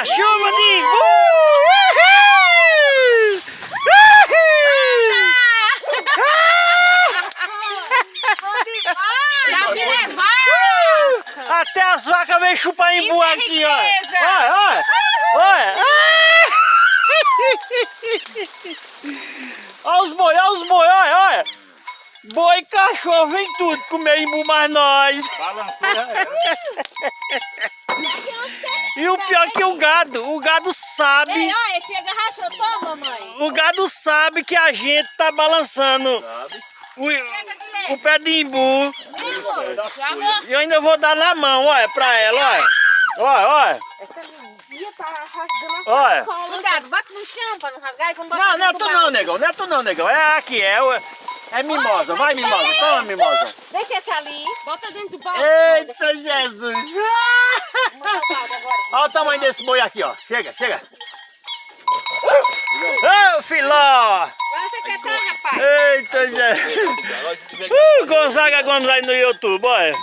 a chuva de imbu! Até as vacas vêm chupar imbu aqui, ó. Olha, olha, olha. Olha os boi, olha, olha. Boi e cachorro, vem tudo comer imbu, mas nós. E o pior é que o gado sabe. Ei, olha, chega, rachou, toma, mamãe. O gado sabe que a gente tá balançando o pé de imbu. E eu ainda vou dar na mão, olha, pra ela, olha. Olha, olha. Essa menina tá rasgando a Olha. sacola. Cuidado, bate no chão pra não rasgar e quando Não, não é tu não, negão, não é tu não, negão. É aqui, é mimosa, vai mimosa, toma mimosa. Deixa essa ali. Bota dentro do balde. Eita, Jesus. Olha o tamanho desse boi aqui, ó. Chega, chega. Ô, filó. Agora você quer tá, rapaz? Eita, Jesus. Gonzaga Gomes aí no YouTube, olha.